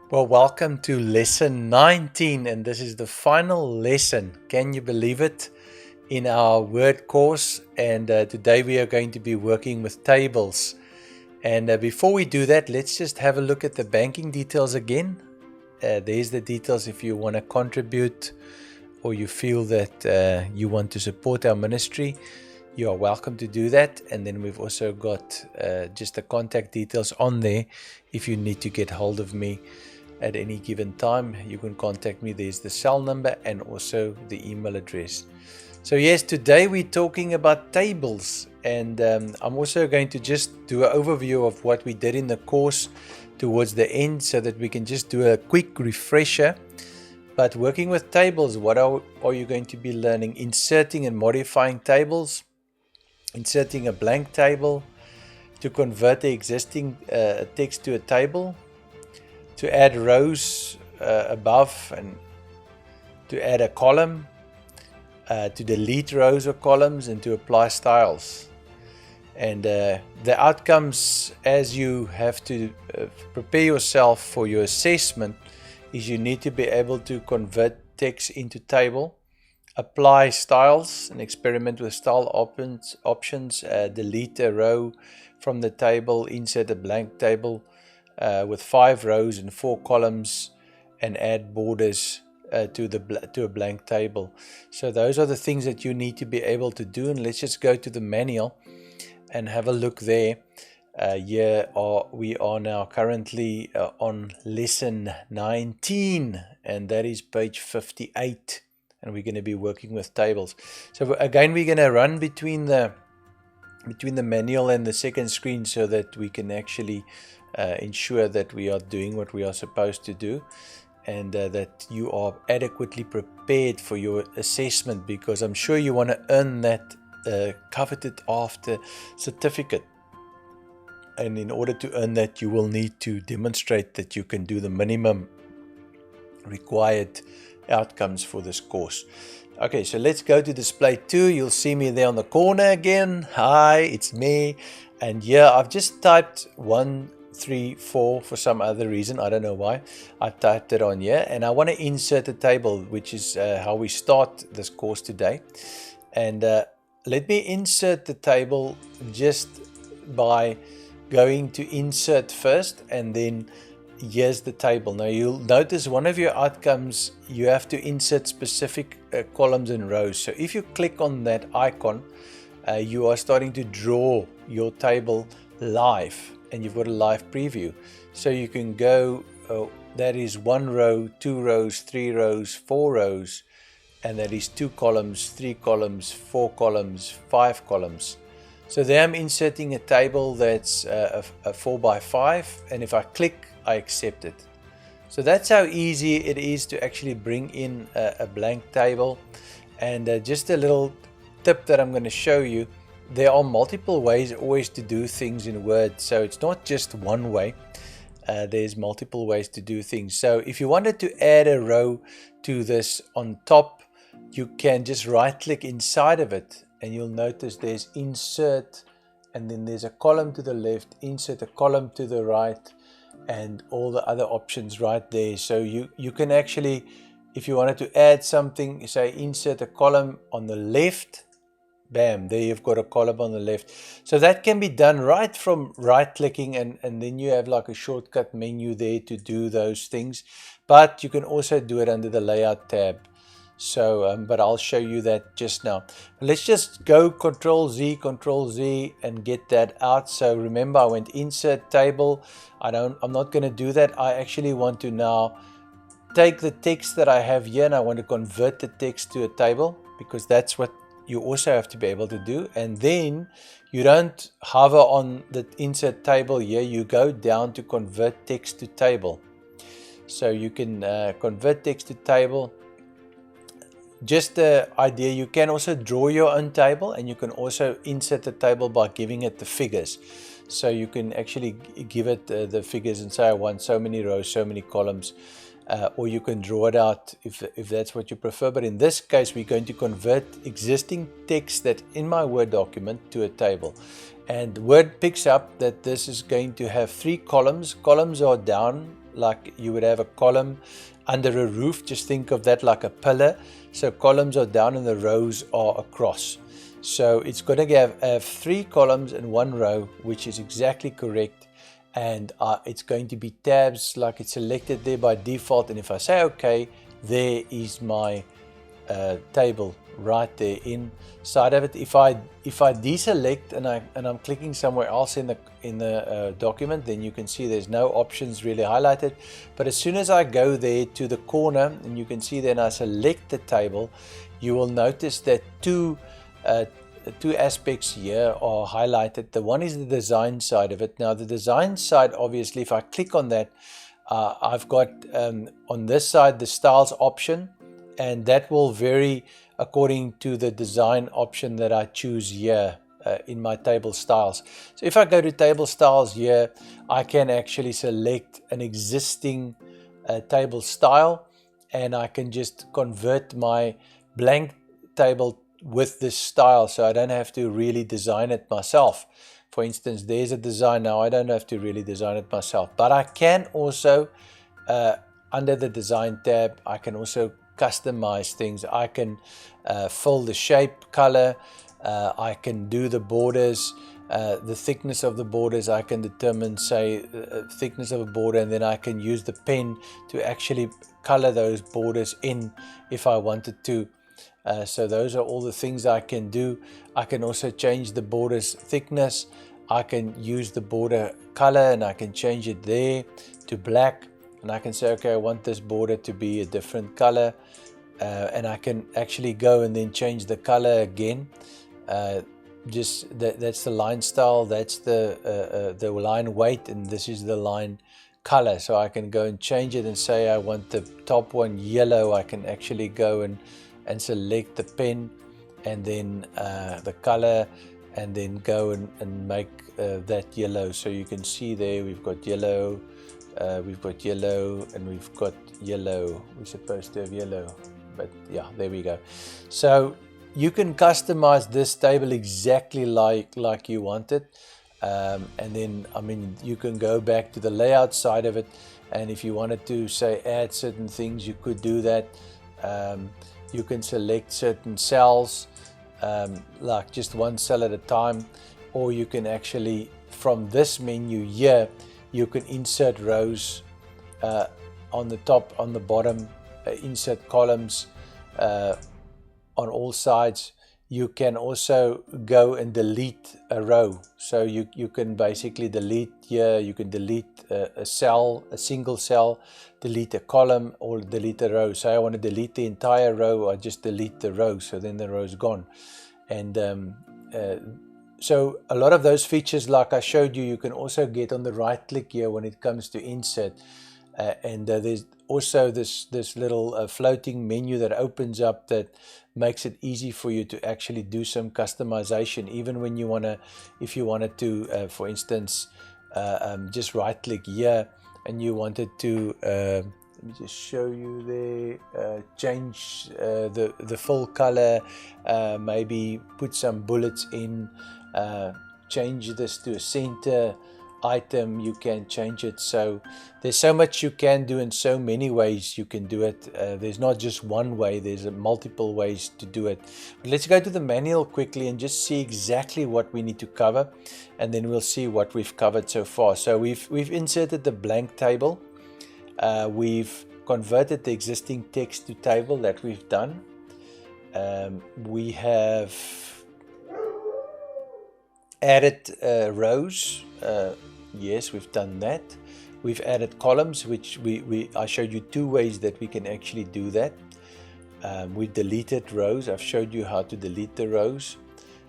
Well, welcome to lesson 19, and this is the final lesson. Can you believe it? In our word course, and today we are going to be working with tables. And before we do that, let's just have a look at the banking details again. There's the details if you want to contribute or you feel that you want to support our ministry. You are welcome to do that. And then we've also got just the contact details on there. If you need to get hold of me at any given time, you can contact me. There's the cell number and also the email address. So yes, today we're talking about tables, and I'm also going to just do an overview of what we did in the course towards the end so that we can just do a quick refresher. But working with tables, what are you going to be learning? Inserting and modifying tables, inserting a blank table, to convert the existing text to a table, to add rows above, and to add a column, to delete rows or columns, and to apply styles. And the outcomes, as you have to prepare yourself for your assessment, is you need to be able to convert text into table, apply styles and experiment with style options, delete a row from the table, insert a blank table with 5 rows and 4 columns, and add borders to a blank table. So those are the things that you need to be able to do. And let's just go to the manual and have a look there. We are now currently on lesson 19, and that is page 58, and we're going to be working with tables. So again, we're going to run between the manual and the second screen so that we can actually ensure that we are doing what we are supposed to do, and that you are adequately prepared for your assessment, because I'm sure you want to earn that coveted after certificate. And in order to earn that, you will need to demonstrate that you can do the minimum required outcomes for this course. Okay, so let's go to display 2. You'll see me there on the corner again. Hi, it's me. And yeah, I've just typed 1, 3, 4 for some other reason. I don't know why. I typed it on here, and I want to insert a table, which is how we start this course today. And let me insert the table just by going to insert first, and then here's the table. Now you'll notice one of your outcomes, you have to insert specific columns and rows. So if you click on that icon, you are starting to draw your table live, and you've got a live preview. So you can go, that is 1 row, 2 rows, 3 rows, 4 rows, and that is 2 columns, 3 columns, 4 columns, 5 columns. So there I'm inserting a table that's a 4 by 5, and if I click, I accept it. So that's how easy it is to actually bring in a blank table. And just a little tip that I'm going to show you, there are multiple ways always to do things in Word, so it's not just one way. There's multiple ways to do things. So if you wanted to add a row to this on top, you can just right click inside of it, and you'll notice there's insert, and then there's a column to the left, insert a column to the right, and all the other options right there. So you can actually, if you wanted to add something, say insert a column on the left, bam, there you've got a column on the left. So that can be done right from right clicking, and then you have like a shortcut menu there to do those things. But you can also do it under the layout tab. So, but I'll show you that just now. Let's just go Control Z, and get that out. So remember, I went insert table. I'm not going to do that. I actually want to now take the text that I have here, and I want to convert the text to a table, because that's what you also have to be able to do. And then you don't hover on the insert table here. You go down to convert text to table. So you can convert text to table. Just the idea, you can also draw your own table, and you can also insert the table by giving it the figures. So you can actually give it the figures and say, I want so many rows, so many columns, or you can draw it out if that's what you prefer. But in this case, we're going to convert existing text that's in my Word document to a table. And Word picks up that this is going to have 3 columns. Columns are down like you would have a column under a roof. Just think of that like a pillar. So columns are down and the rows are across. So it's going to have 3 columns and 1 row, which is exactly correct. And it's going to be tabs like it's selected there by default. And if I say OK, there is my table right there inside of it. If I deselect and I'm clicking somewhere else in the document, then you can see there's no options really highlighted. But as soon as I go there to the corner, and you can see then I select the table, you will notice that two aspects here are highlighted. The one is the design side of it. Now the design side, obviously, if I click on that, I've got on this side the styles option, and that will vary according to the design option that I choose here in my table styles. So if I go to table styles here, I can actually select an existing table style, and I can just convert my blank table with this style, so I don't have to really design it myself. For instance, there's a design now. I don't have to really design it myself, but I can also under the design tab, I can also customize things. I can fill the shape, color, I can do the borders, the thickness of the borders. I can determine, say, thickness of a border, and then I can use the pen to actually color those borders in if I wanted to. So those are all the things I can do. I can also change the border's thickness. I can use the border color, and I can change it there to black. And I can say, okay, I want this border to be a different color. And I can actually go and then change the color again. That's the line style, that's the line weight, and this is the line color. So I can go and change it and say I want the top one yellow. I can actually go and select the pen and then the color, and then go and make that yellow. So you can see there we've got yellow, and we've got yellow. We're supposed to have yellow, but yeah, there we go. So you can customize this table exactly like you want it. And then, I mean, you can go back to the layout side of it, and if you wanted to, say, add certain things, you could do that. You can select certain cells, like just one cell at a time, or you can actually, from this menu here, you can insert rows on the top, on the bottom, insert columns on all sides. You can also go and delete a row. So you can basically delete here, you can delete a cell, a single cell, delete a column, or delete a row. So I want to delete the entire row, I just delete the row, so then the row is gone. And so a lot of those features, like I showed you, you can also get on the right click here when it comes to insert. And there's also this little floating menu that opens up that makes it easy for you to actually do some customization, even when you wanna, if you wanted to, for instance, just right click here and you wanted to, let me just show you there, change the full color, maybe put some bullets in, change this to a center item, you can change it. So there's so much you can do, in so many ways you can do it. There's not just one way, there's multiple ways to do it. But let's go to the manual quickly and just see exactly what we need to cover, and then we'll see what we've covered so far. So we've inserted the blank table, we've converted the existing text to table, that we've done. We have added rows, yes, we've done that. We've added columns, which I showed you 2 ways that we can actually do that. We deleted rows. I've showed you how to delete the rows,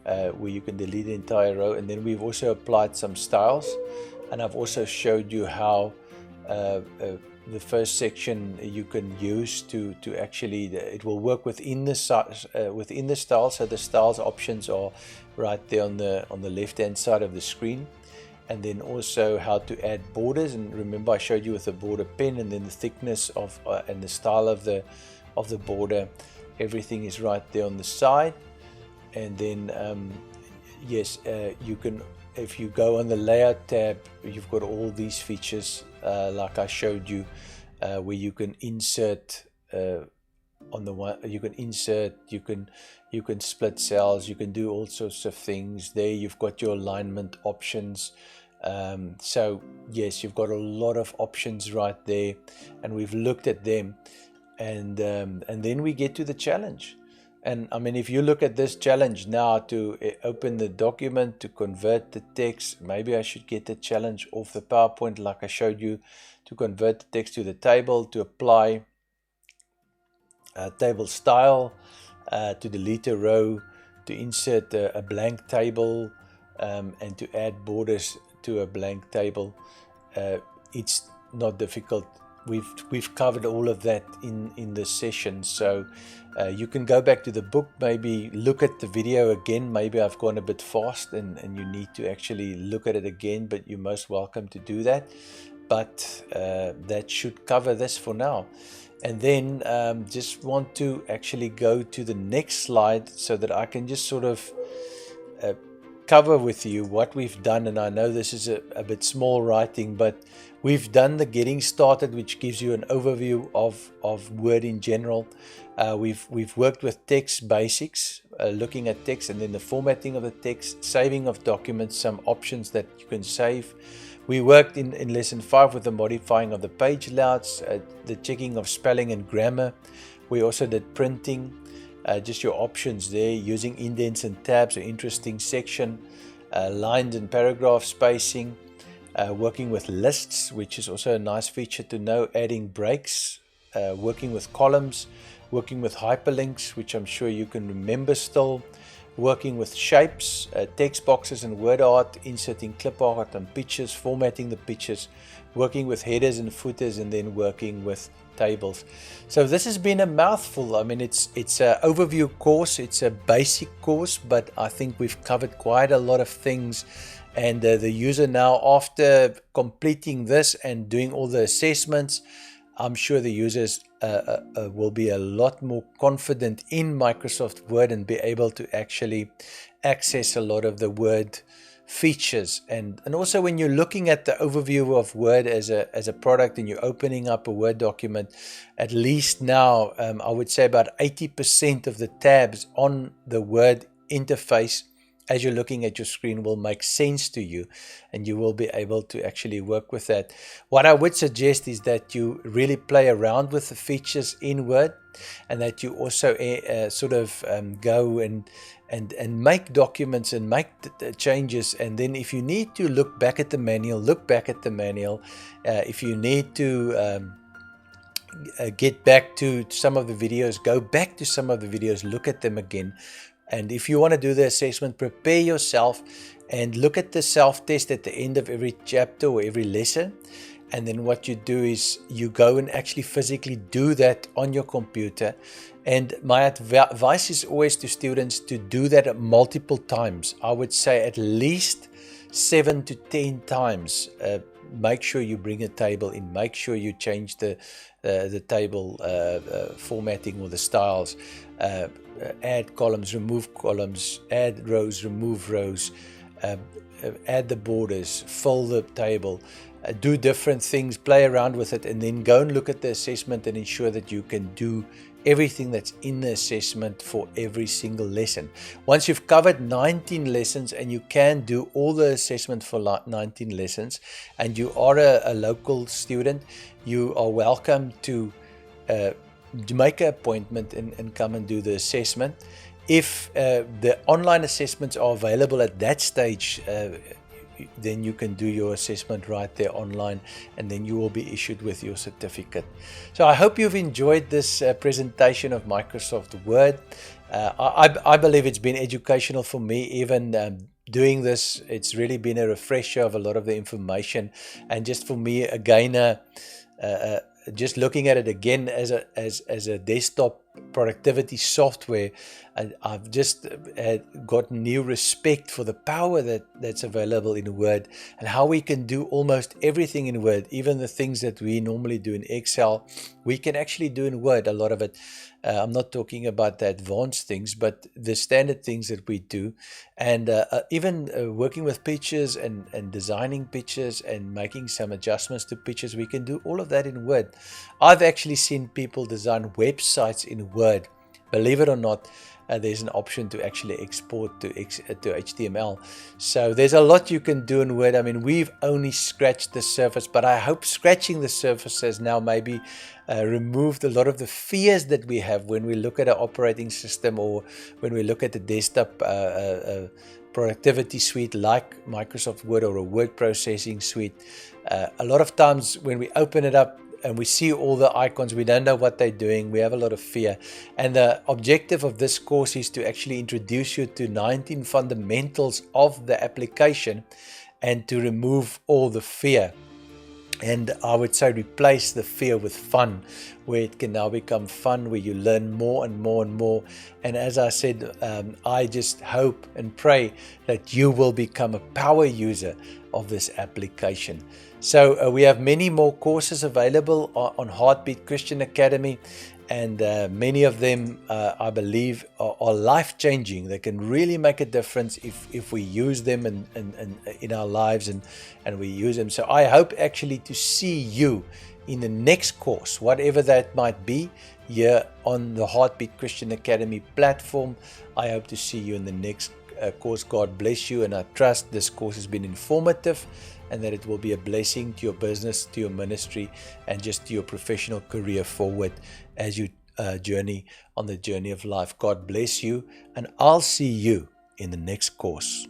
where you can delete the entire row. And then we've also applied some styles, and I've also showed you how the first section you can use to actually, it will work within the style. So the styles options are right there on the left hand side of the screen. And then also how to add borders, and remember I showed you with the border pen, and then the thickness of and the style of the border, everything is right there on the side. And then yes, you can, if you go on the layout tab, you've got all these features like I showed you, where you can insert on the one, you can insert, you can split cells, you can do all sorts of things. There you've got your alignment options. So yes, you've got a lot of options right there, and we've looked at them, and then we get to the challenge. And I mean, if you look at this challenge now, to open the document, to convert the text, maybe I should get the challenge off the PowerPoint like I showed you, to convert the text to the table, to apply table style, to delete a row, to insert a blank table, and to add borders to a blank table. It's not difficult. We've covered all of that in this session, so you can go back to the book, maybe look at the video again. Maybe I've gone a bit fast and you need to actually look at it again, but you're most welcome to do that. But that should cover this for now. And then just want to actually go to the next slide so that I can just sort of cover with you what we've done. And I know this is a bit small writing, but we've done the getting started, which gives you an overview of Word in general. We've worked with text basics, looking at text, and then the formatting of the text, saving of documents, some options that you can save. We worked in lesson 5 with the modifying of the page layouts, the checking of spelling and grammar. We also did printing, just your options there, using indents and tabs, an interesting section, lines and paragraph spacing, working with lists, which is also a nice feature to know, adding breaks, working with columns, working with hyperlinks, which I'm sure you can remember still, working with shapes, text boxes and word art, inserting clip art and pictures, formatting the pictures, working with headers and footers, and then working with tables. So this has been a mouthful. I mean, it's an overview course, it's a basic course, but I think we've covered quite a lot of things. And the user now, after completing this and doing all the assessments, I'm sure the users will be a lot more confident in Microsoft Word and be able to actually access a lot of the Word features. And also when you're looking at the overview of Word as a product and you're opening up a Word document, at least now I would say about 80% of the tabs on the Word interface as you're looking at your screen will make sense to you, and you will be able to actually work with that. What I would suggest is that you really play around with the features in Word, and that you also sort of go and make documents and make changes. And then if you need to look back at the manual, look back at the manual. If you need to get back to some of the videos, go back to some of the videos, look at them again. And if you want to do the assessment, prepare yourself and look at the self-test at the end of every chapter or every lesson. And then what you do is you go and actually physically do that on your computer. And my advice is always to students to do that multiple times. I would say at least 7 to 10 times. Make sure you bring a table in. Make sure you change the table formatting or the styles. Add columns, remove columns, add rows, remove rows, add the borders, fill the table, do different things, play around with it, and then go and look at the assessment and ensure that you can do everything that's in the assessment for every single lesson. Once you've covered 19 lessons and you can do all the assessment for 19 lessons, and you are a local student, you are welcome to make an appointment and come and do the assessment. If the online assessments are available at that stage, then you can do your assessment right there online, and then you will be issued with your certificate. So I hope you've enjoyed this presentation of Microsoft Word. I believe it's been educational for me. Even doing this, it's really been a refresher of a lot of the information, and just for me again, just looking at it again as a desktop productivity software, I've just got new respect for the power that's available in Word, and how we can do almost everything in Word. Even the things that we normally do in Excel, we can actually do in Word, a lot of it. I'm not talking about the advanced things, but the standard things that we do. And even working with pictures and designing pictures and making some adjustments to pictures, we can do all of that in Word. I've actually seen people design websites in Word. Believe it or not, there's an option to actually export to HTML. So there's a lot you can do in Word. I mean, we've only scratched the surface, but I hope scratching the surface has now maybe removed a lot of the fears that we have when we look at an operating system, or when we look at the desktop productivity suite like Microsoft Word, or a word processing suite. A lot of times when we open it up and we see all the icons, we don't know what they're doing. We have a lot of fear. And the objective of this course is to actually introduce you to 19 fundamentals of the application, and to remove all the fear. And I would say replace the fear with fun, where it can now become fun, where you learn more and more and more. And as I said, I just hope and pray that you will become a power user of this application. So we have many more courses available on Heartbeat Christian Academy. And many of them, I believe, are life-changing. They can really make a difference if we use them in our lives, and we use them. So I hope actually to see you in the next course, whatever that might be, here on the Heartbeat Christian Academy platform. I hope to see you in the next course. God bless you, and I trust this course has been informative, and that it will be a blessing to your business, to your ministry, and just to your professional career forward as you journey on the journey of life. God bless you, and I'll see you in the next course.